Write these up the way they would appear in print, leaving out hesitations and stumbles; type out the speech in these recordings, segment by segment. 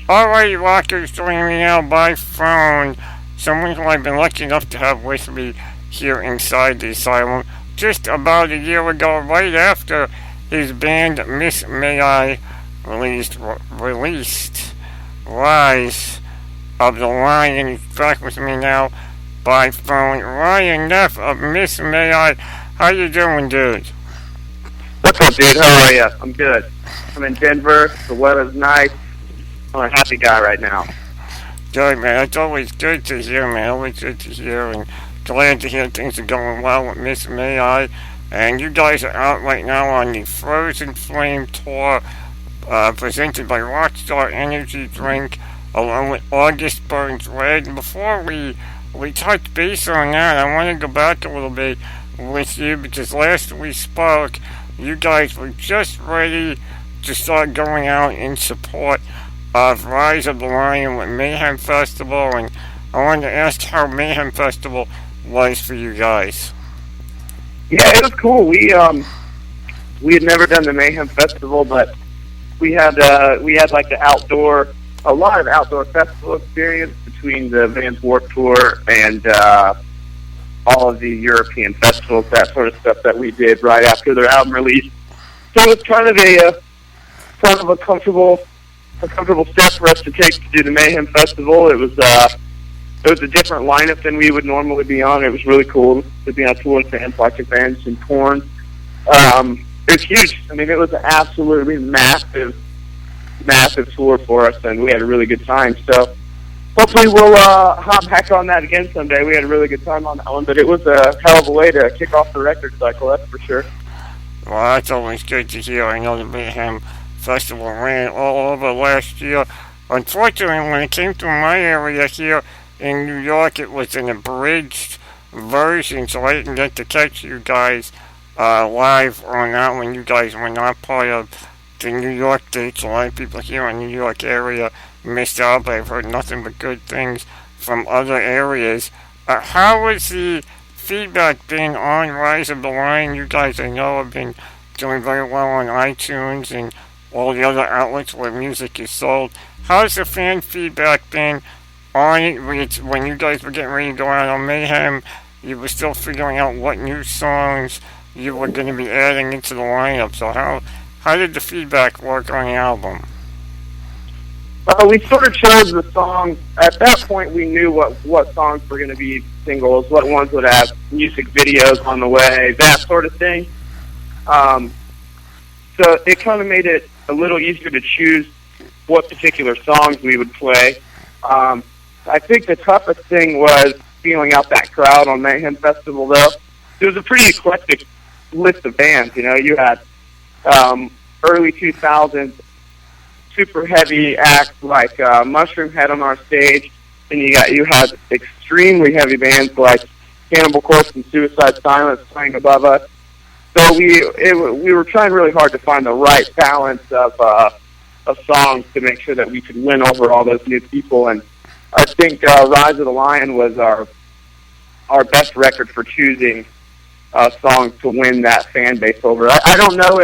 Alright, rockers, joining me now by phone. Someone who I've been lucky enough to have with me here inside the asylum just about a year ago, right after his band Miss May I released Rise of the Lion. He's back with me now by phone. Ryan Neff of Miss May I. How you doing, dude? What's up, dude? How are you? I'm good. I'm in Denver. The weather's nice. I'm a happy guy right now. Good, man. It's always good to hear, man. Always good to hear, and glad to hear things are going well with Miss May I. And you guys are out right now on the Frozen Flame tour, presented by Rockstar Energy Drink, along with August Burns Red. And before we touch base on that, I want to go back a little bit with you, because last we spoke, you guys were just ready to start going out in support of Rise of the Lion with Mayhem Festival, and I wanted to ask how Mayhem Festival was for you guys. Yeah, it was cool. We had never done the Mayhem Festival, but we had like a lot of outdoor festival experience between the Vans Warped Tour and all of the European festivals, that sort of stuff that we did right after their album release. So it was kind of a comfortable step for us to take to do the Mayhem Festival. It was a different lineup than we would normally be on. It was really cool to be on tour with bands like Avenged and Korn. It was huge. I mean, it was an absolutely massive tour for us, and we had a really good time. So hopefully we'll hop back on that again someday. We had a really good time on that one, but it was a hell of a way to kick off the record cycle, that's for sure. Well, that's always good to hear. I know the Mayhem Festival ran all over last year. Unfortunately, when it came to my area here in New York, it was an abridged version, so I didn't get to catch you guys live on that one. You guys were not part of the New York dates. A lot of people here in the New York area missed out, but I've heard nothing but good things from other areas. How has the feedback been on Rise of the Lion? You guys, I know, have been doing very well on iTunes and all the other outlets where music is sold. How's the fan feedback been on it? When you guys were getting ready to go out on Mayhem, you were still figuring out what new songs you were going to be adding into the lineup. So how did the feedback work on the album? We sort of chose the songs. At that point, we knew what songs were going to be singles, what ones would have music videos on the way, that sort of thing. So it kind of made it a little easier to choose what particular songs we would play. I think the toughest thing was feeling out that crowd on Mayhem Festival, though. It was a pretty eclectic list of bands. You know, you had early 2000s super heavy acts like Mushroom Head on our stage, and you had extremely heavy bands like Cannibal Corpse and Suicide Silence playing above us. So we were trying really hard to find the right balance of songs to make sure that we could win over all those new people. And I think Rise of the Lion was our best record for choosing songs to win that fan base over. I don't know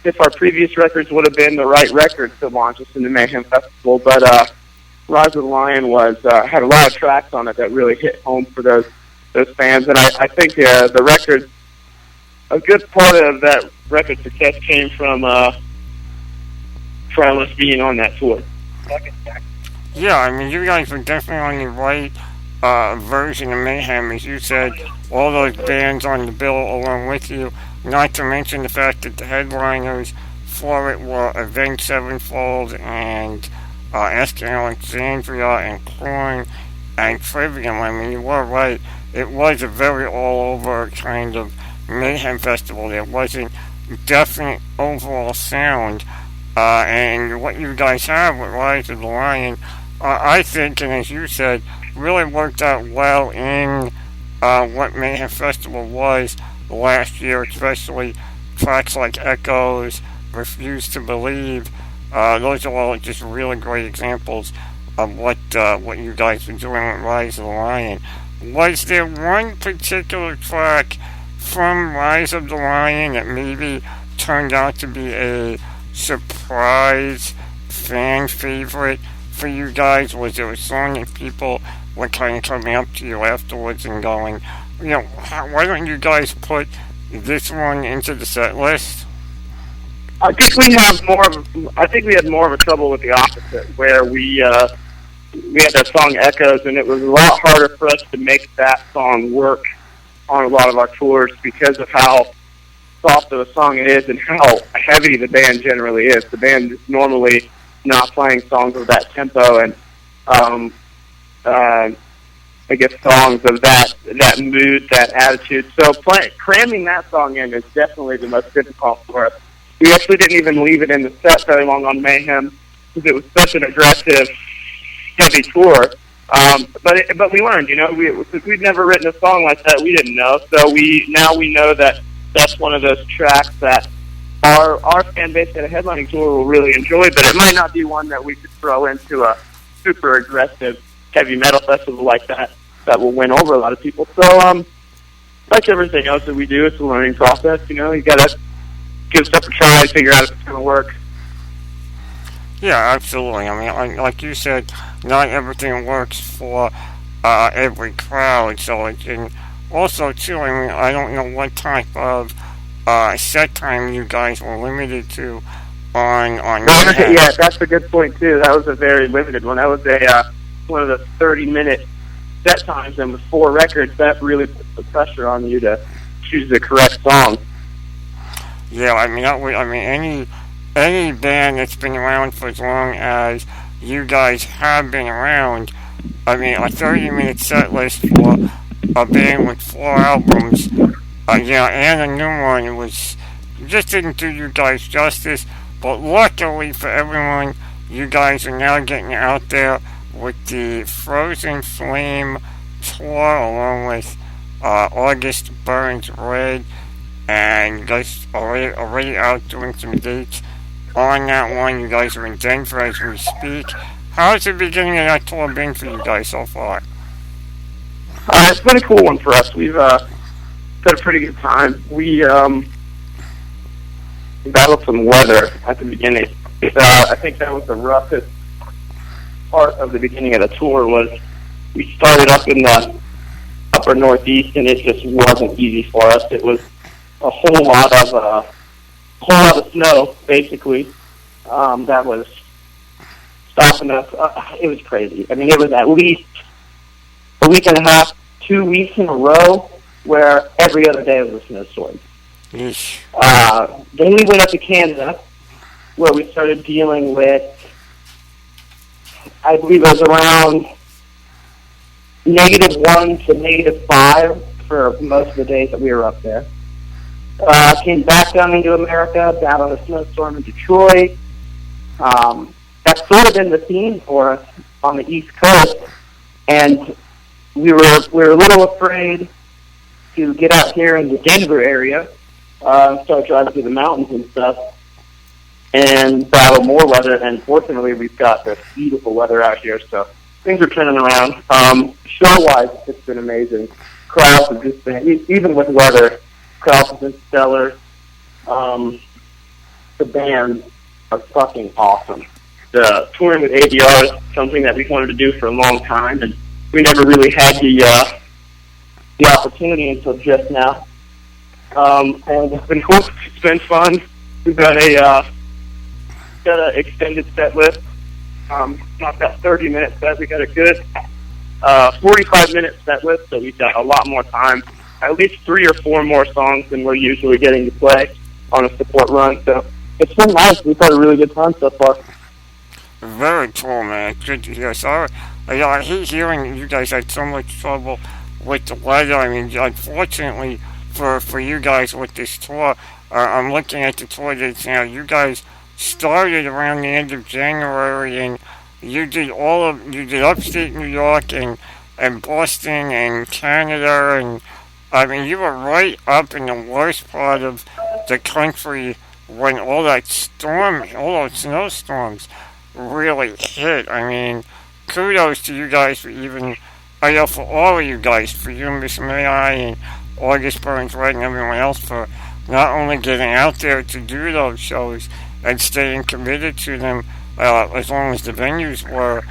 if our previous records would have been the right records to launch us in the Mayhem Festival, but Rise of the Lion had a lot of tracks on it that really hit home for those fans. And I think the record, a good part of that record success came from us being on that tour. Yeah, I mean, you guys were definitely on the right version of Mayhem, as you said. All those bands on the bill along with you, not to mention the fact that the headliners for it were Avenged Sevenfold and Asking Alexandria and Korn and Trivium. I mean, you were right. It was a very all-over kind of Mayhem Festival. There wasn't definite overall sound. And what you guys have with Rise of the Lion, I think, and as you said, really worked out well in what Mayhem Festival was last year, especially tracks like Echoes, Refuse to Believe. Those are all just really great examples of what you guys were doing with Rise of the Lion. Was there one particular track from Rise of the Lion that maybe turned out to be a surprise fan favorite for you guys? Was there a song that people were kind of coming up to you afterwards and going, why don't you guys put this one into the set list? I think we have more. I think we had more of a trouble with the opposite, where we had that song Echoes, and it was a lot harder for us to make that song work on a lot of our tours because of how soft of a song it is and how heavy the band generally is. The band is normally not playing songs of that tempo and I guess songs of that mood, that attitude. So cramming that song in is definitely the most difficult for us. We actually didn't even leave it in the set very long on Mayhem because it was such an aggressive, heavy tour. But we learned, since we'd never written a song like that, we didn't know. So we know that that's one of those tracks that our fan base at a headlining tour will really enjoy, but it might not be one that we could throw into a super aggressive heavy metal festival like that will win over a lot of people. So, like everything else that we do, it's a learning process. You gotta give stuff a try, figure out if it's gonna work. Yeah, absolutely. I mean, like you said, not everything works for every crowd. So, and also too, I mean, I don't know what type of set time you guys were limited to on. Yeah, that's a good point too. That was a very limited one. That was one of the 30-minute set times, and with 4 records, that really puts the pressure on you to choose the correct song. Yeah, I mean, any band that's been around for as long as you guys have been around, I mean, a 30-minute set list for a band with 4 albums, and a new one just didn't do you guys justice. But luckily for everyone, you guys are now getting out there with the Frozen Flame tour along with August Burns Red, and you guys are already out doing some dates on that one. You guys are in Denver as we speak. How's the beginning of that tour been for you guys so far? It's been a cool one for us. We've had a pretty good time. We battled some weather at the beginning. I think that was the roughest part of the beginning of the tour. Was we started up in the upper Northeast, and it just wasn't easy for us. It was a whole lot of snow, basically, that was stopping us. It was crazy. I mean, it was at least a week and a half, 2 weeks in a row, where every other day was a snowstorm. Then we went up to Canada, where we started dealing with, I believe it was around -1 to -5 for most of the days that we were up there. Came back down into America, battled a snowstorm in Detroit. That's sort of been the theme for us on the East Coast, and we were a little afraid to get out here in the Denver area, start driving through the mountains and stuff, and battle more weather. And fortunately, we've got this beautiful weather out here, so things are turning around. Show-wise, it's been amazing. Crowds have just been, even with weather, crowds have been stellar. The bands are fucking awesome. The touring with ADR is something that we've wanted to do for a long time, and we never really had the opportunity until just now. And it's been cool. It's been fun. We've got an extended set list. Not that 30-minute set. We got a good 45-minute set list, so we've got a lot more time. At least 3 or 4 more songs than we're usually getting to play on a support run. So it's been nice. We've had a really good time so far. Very cool, man. Good to hear. Sorry, I hate hearing you guys had so much trouble with the weather. I mean, unfortunately for you guys with this tour, I'm looking at the tour dates now. You guys started around the end of January, and you did upstate New York and Boston and Canada, and I mean, you were right up in the worst part of the country when all those snowstorms really hit. I mean, kudos to you guys for for all of you guys, for you, Miss May I, and August Burns Red, and everyone else, for not only getting out there to do those shows and staying committed to them, as long as the venues were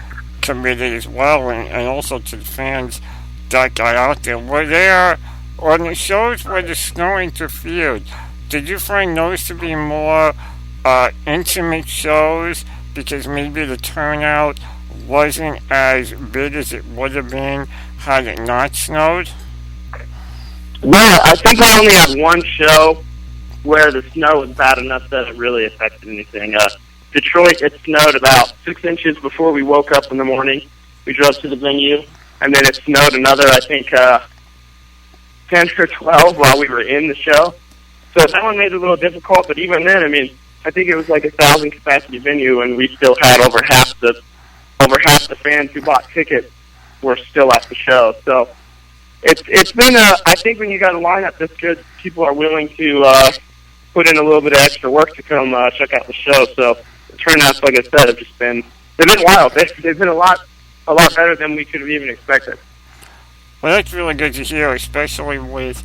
committed as well, and also to the fans that got out there. Were there, on the shows where the snow interfered, did you find those to be more intimate shows because maybe the turnout wasn't as big as it would have been had it not snowed? Well, I think I only had one show where the snow was bad enough that it really affected anything. Detroit, it snowed about 6 inches before we woke up in the morning. We drove to the venue, and then it snowed another, I think, 10 or 12 while we were in the show. So that one made it a little difficult, but even then, I mean, I think it was like 1,000 capacity venue, and we still had over half the fans who bought tickets were still at the show. So it's been I think when you got a lineup this good, people are willing to put in a little bit of extra work to come check out the show. So the turnouts, like I said, have just been wild. They've been a lot better than we could have even expected. Well, that's really good to hear, especially with,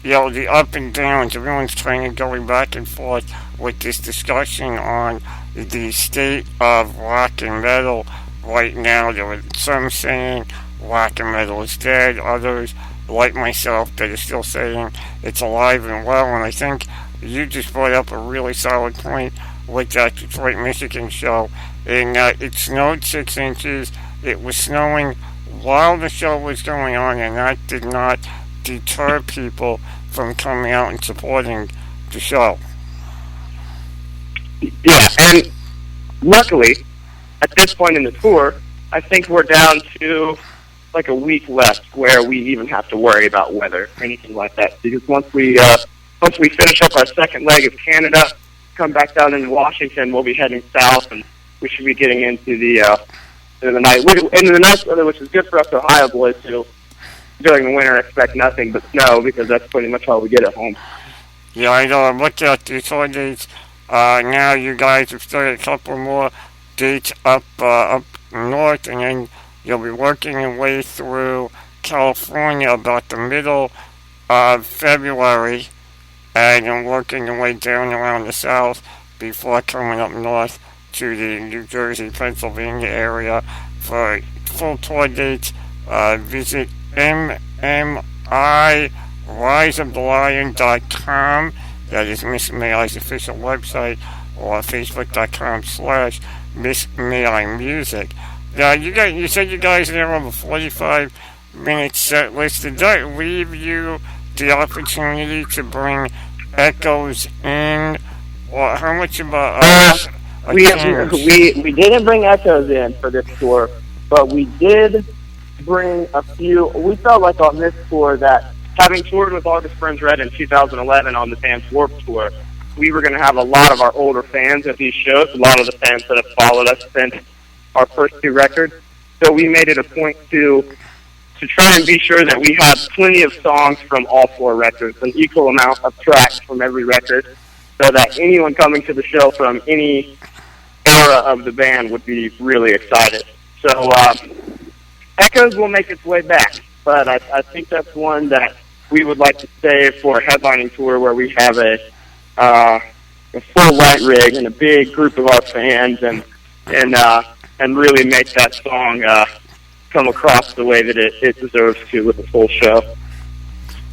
you know, the up and downs. Everyone's trying to go back and forth with this discussion on the state of rock and metal right now. There were some saying rock and metal is dead, others, like myself, that are still saying it's alive and well. And I think you just brought up a really solid point with that Detroit, Michigan show, in that it snowed 6 inches. It was snowing while the show was going on, and that did not deter people from coming out and supporting the show. Yeah, and luckily, at this point in the tour, I think we're down to like a week left where we even have to worry about weather or anything like that. Because once we finish up our second leg of Canada, come back down into Washington, we'll be heading south, and we should be getting into the nice weather, which is good for us Ohio boys who during the winter expect nothing but snow, because that's pretty much all we get at home. Yeah, I know. I'm looking at these tour dates. Now you guys have started a couple more dates up north, and then you'll be working your way through California about the middle of February, and then working your way down around the south before coming up north to the New Jersey, Pennsylvania area. For full tour dates, visit MMIRiseofthelion.com. That is Miss May I's official website, or Facebook.com/Miss May I Music. Now, you said you guys have a 45-minute set list. Did that leave you the opportunity to bring echoes in, or how much about us? We didn't bring echoes in for this tour, but we did bring a few. We felt like on this tour that, having toured with August Burns Red in 2011 on the Vans Warped Tour, we were going to have a lot of our older fans at these shows, a lot of the fans that have followed us since our first two records. So we made it a point to try and be sure that we had plenty of songs from all four records, an equal amount of tracks from every record, so that anyone coming to the show from any era of the band would be really excited. So Echoes will make its way back, but I think that's one that we would like to save for a headlining tour where we have a full light rig and a big group of our fans, and really make that song come across the way that it deserves to with a full show.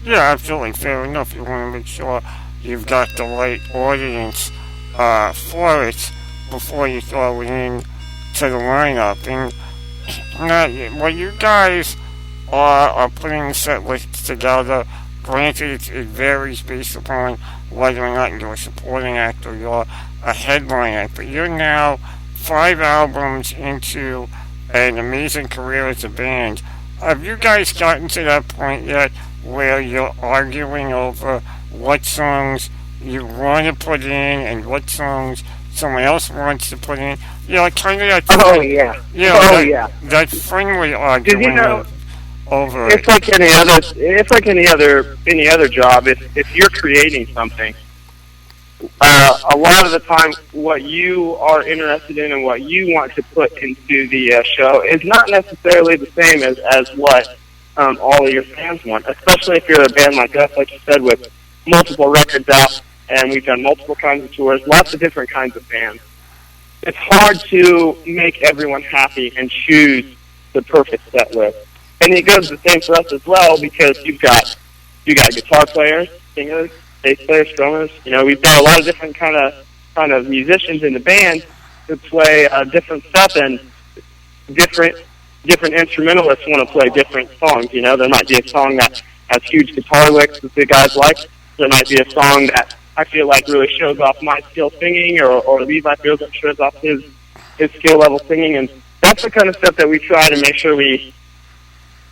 Yeah, absolutely. Fair enough. You want to make sure you've got the right audience for it before you throw it in to the lineup. And when you guys are putting the set lists together, granted it varies based upon whether or not you're a supporting act or you're a headline act, but you're now 5 albums into an amazing career as a band. Have you guys gotten to that point yet where you're arguing over what songs you want to put in and what songs someone else wants to put in? You know, kind of that. That friendly argument over it's it. Like any other job. If you're creating something, a lot of the time, what you are interested in and what you want to put into the show is not necessarily the same as what all of your fans want, especially if you're a band like us, like you said, with multiple records out, and we've done multiple kinds of tours, lots of different kinds of fans. it's hard to make everyone happy and choose the perfect set list. And it goes the same for us as well, because you got guitar players, singers, bass players, drummers. We've got a lot of different kind of musicians in the band who play different stuff, and different instrumentalists want to play different songs. There might be a song that has huge guitar licks that the guys like. There might be a song that I feel like really shows off my skill singing, or Levi feels that shows off his skill level singing, and that's the kind of stuff that we try to make sure we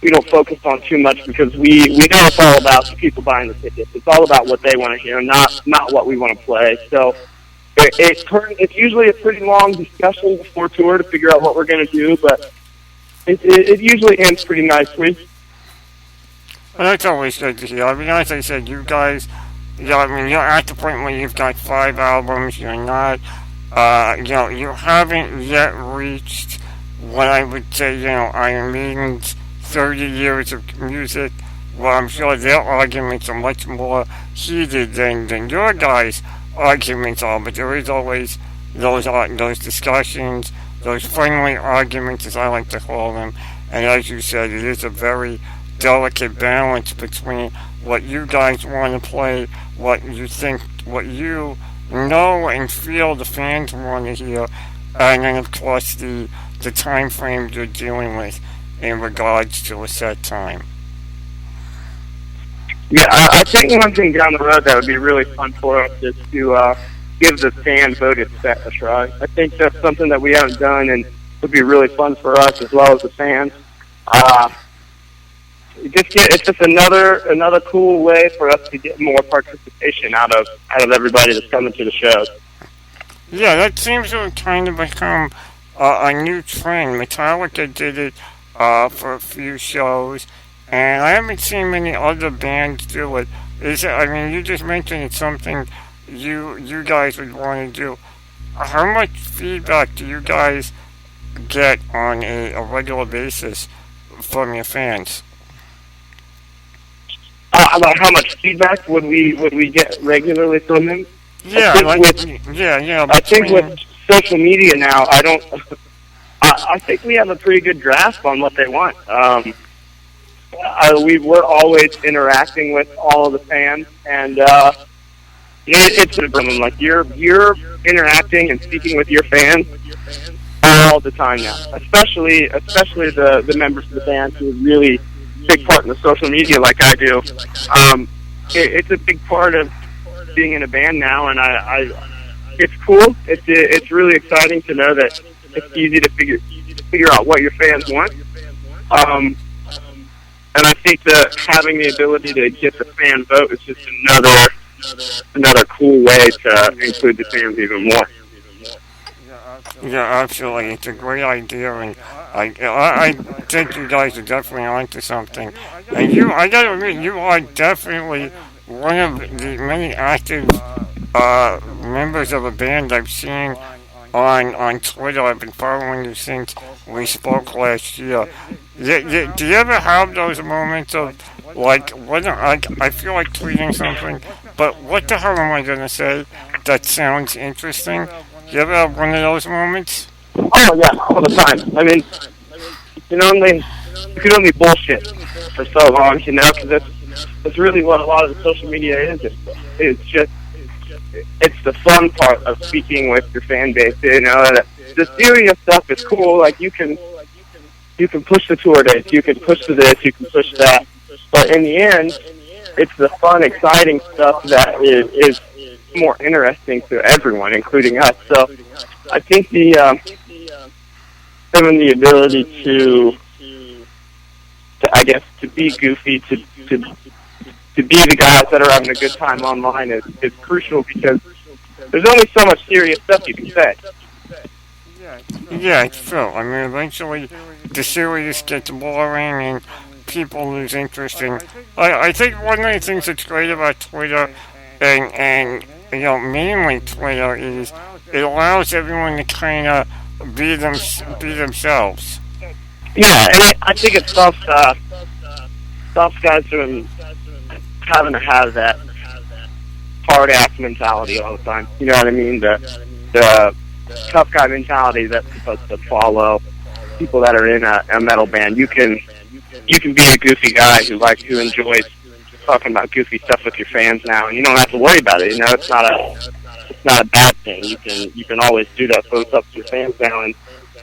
don't focus on too much, because we know it's all about the people buying the tickets. It's all about what they want to hear, not what we want to play. So it's usually a pretty long discussion before tour to figure out what we're going to do, but it usually ends pretty nicely. Well, that's always good to hear. I mean, as I said, you guys, you're at the point where you've got 5 albums. You're not, you haven't yet reached what I would say, Iron Maiden's 30 years of music. Well, I'm sure their arguments are much more heated than your guys' arguments are, but there is always those discussions, those friendly arguments, as I like to call them. And as you said, it is a very delicate balance between what you guys want to play, what you think, what you know and feel the fans want to hear, and then of course the time frame you're dealing with in regards to a set time. Yeah, I think one thing down the road that would be really fun for us is to give the fan-voted set a try. I think that's something that we haven't done, and would be really fun for us as well as the fans. It's just another cool way for us to get more participation out of everybody that's coming to the shows. Yeah, that seems to have kind of become a new trend. Metallica did it for a few shows, and I haven't seen many other bands do it. You just mentioned it's something you guys would want to do. How much feedback do you guys get on a regular basis from your fans? About how much feedback would we get regularly from them? Yeah, I think with social media now, I think we have a pretty good grasp on what they want. We're always interacting with all of the fans, and it's a problem. Like you're interacting and speaking with your fans all the time now, especially the members of the band who really big part in the social media like I do. It's a big part of being in a band now, and it's cool. It's really exciting to know that it's easy to figure out what your fans want. And I think that having the ability to get the fan vote is just another cool way to include the fans even more. Yeah, absolutely. It's a great idea, and I think you guys are definitely onto something. And I gotta admit, you are definitely one of the many active members of a band I've seen on Twitter. I've been following you since we spoke last year. Do you ever have those moments of I feel like tweeting something, but what the hell am I gonna say that sounds interesting? You ever have one of those moments? Oh yeah, all the time. I mean, you can only bullshit for so long, because that's really what a lot of the social media is. It's the fun part of speaking with your fan base. The serious stuff is cool. Like you can push the tour dates, you can push to this, you can push that, but in the end, it's the fun, exciting stuff that is more interesting to everyone, including us. So I think having the ability to be goofy, to be the guys that are having a good time online is crucial, because there's only so much serious stuff you can say. Yeah, it's true. I mean, eventually the serious gets boring and people lose interest in. I think one of the things that's great about Twitter and mainly Twitter is it allows everyone to kind of be themselves. Yeah, and I think it stops guys from having to have that hard ass mentality all the time. You know what I mean? tough guy mentality that's supposed to follow people that are in a metal band. You can be a goofy guy who enjoys talking about goofy stuff with your fans now, and you don't have to worry about it. You know, it's not a bad thing. You can always do that. So it's up to your fans now, and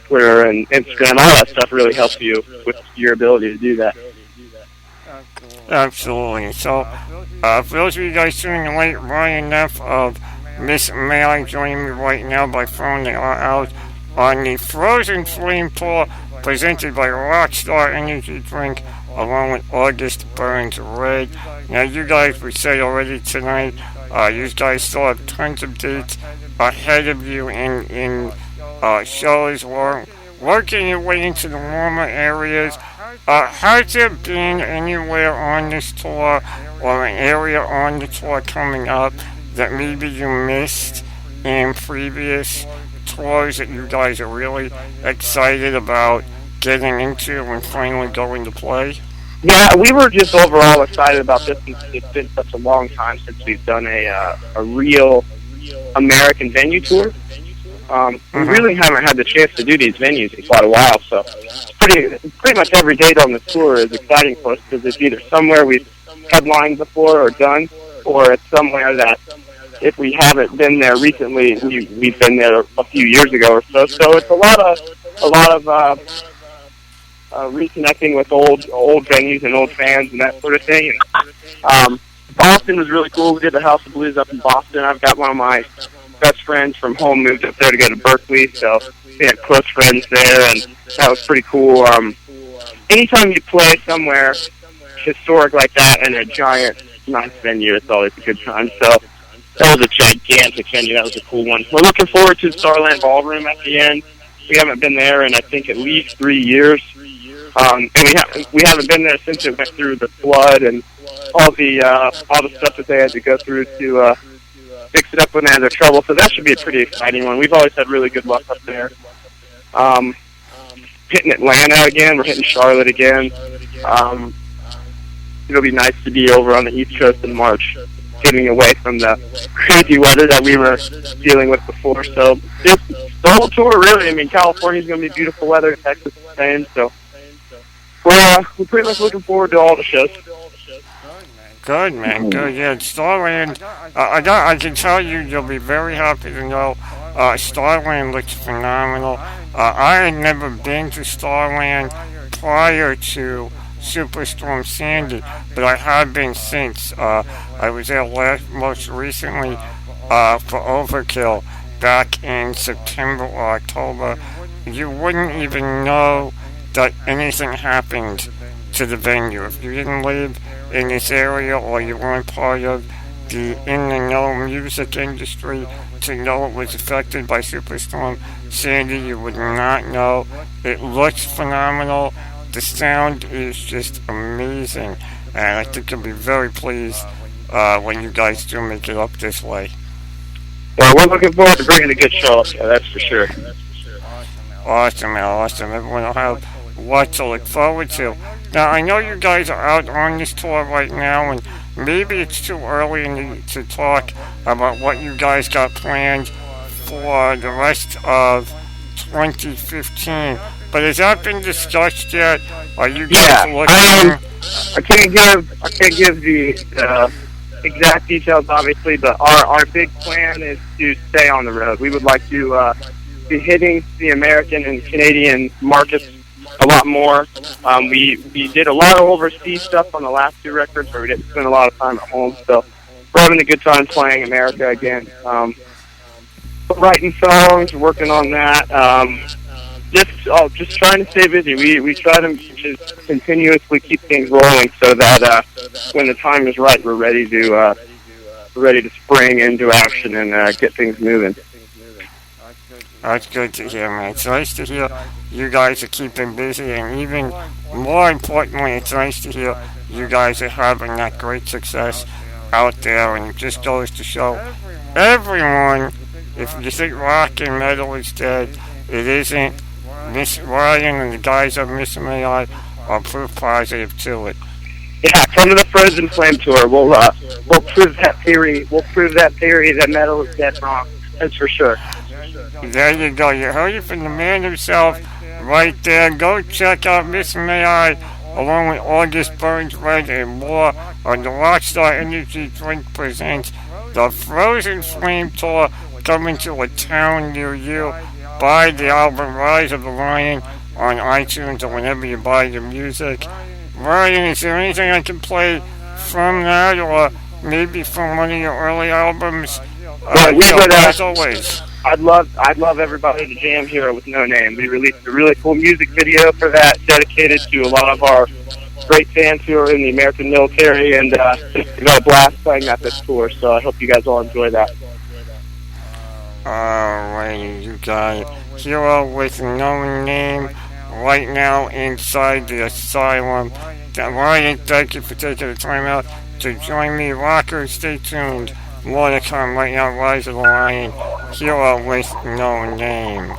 Twitter and Instagram, all that stuff really helps you with your ability to do that. Absolutely. So, for those of you guys tuning in late, Ryan Neff of Miss May I joining me right now by phone. They are out on the Frozen Flame Tour presented by Rockstar Energy Drink along with August Burns Red. Now, you guys, we said already tonight, you guys still have tons of dates ahead of you in shows, working your way into the warmer areas. Has there been anywhere on this tour or an area on the tour coming up that maybe you missed in previous tours that you guys are really excited about getting into and finally going to play? Yeah, we were just overall excited about this. It's been such a long time since we've done a real American venue tour. We really haven't had the chance to do these venues in quite a while, so pretty much every date on the tour is exciting for us because it's either somewhere we've headlined before or done, or it's somewhere that if we haven't been there recently, we've been there a few years ago or so. So it's a lot of reconnecting with old venues and old fans and that sort of thing. And, Boston was really cool. We did the House of Blues up in Boston. I've got one of my best friends from home moved up there to go to Berkeley, so we had close friends there, and that was pretty cool. Anytime you play somewhere historic like that in a giant, nice venue, it's always a good time. So that was a gigantic venue. That was a cool one. We're looking forward to Starland Ballroom at the end. We haven't been there in, I think, at least 3 years. And we haven't been there since it went through the flood and all the stuff that they had to go through to fix it up when they had their trouble. So that should be a pretty exciting one. We've always had really good luck up there. Hitting Atlanta again. We're hitting Charlotte again. It'll be nice to be over on the East Coast in March, getting away from the crazy weather that we were dealing with before. So just the whole tour, really. I mean, California's going to be beautiful weather. Texas the same. So we're pretty much looking forward to all the shows. Good, man. Good. Yeah, Starland. I can tell you'll be very happy to know Starland looks phenomenal. I had never been to Starland prior to Superstorm Sandy, but I have been since. I was there most recently for Overkill back in September or October. You wouldn't even know that anything happened to the venue if you didn't live in this area or you weren't part of the in-the-know music industry to know it was affected by Superstorm Sandy. You would not know. It looks phenomenal. The sound is just amazing, and I think you'll be very pleased when you guys do make it up this way. Well, we're looking forward to bringing a good show up there, that's for sure. Awesome, man, awesome. Everyone will have what to look forward to. Now, I know you guys are out on this tour right now, and maybe it's too early to talk about what you guys got planned for the rest of 2015. But has that been discussed yet? Are you guys looking? I can't give the exact details, obviously, but our big plan is to stay on the road. We would like to be hitting the American and Canadian markets a lot more. We did a lot of overseas stuff on the last two records where we didn't spend a lot of time at home, so we're having a good time playing America again. Writing songs, working on that. Just trying to stay busy. We try to just continuously keep things rolling so that when the time is right, we're ready to spring into action and get things moving. That's good to hear, man. It's nice to hear you guys are keeping busy, and even more importantly, it's nice to hear you guys are having that great success out there, and it just goes to show everyone, if you think rock and metal is dead, it isn't. Miss Ryan and the guys of Miss May I are proof positive to it. Yeah, come to the Frozen Flame Tour. We'll prove that theory. We'll prove that theory that metal is dead wrong. That's for sure. There you go. You heard it from the man himself right there. Go check out Miss May I along with August Burns Red and more on the Rockstar Energy Drink presents the Frozen Flame Tour coming to a town near you. Buy the album Rise of the Lion on iTunes or whenever you buy the music. Ryan, is there anything I can play from that or maybe from one of your early albums? As always. I'd love everybody to jam here with No Name. We released a really cool music video for that, dedicated to a lot of our great fans who are in the American military, and we got a blast playing at this tour. So I hope you guys all enjoy that. Alrighty, you got it. Hero with No Name right now inside the Asylum. Ryan, thank you for taking the time out to join me. Rockers, stay tuned. More to come right now. Rise of the Lion. Hero with No Name.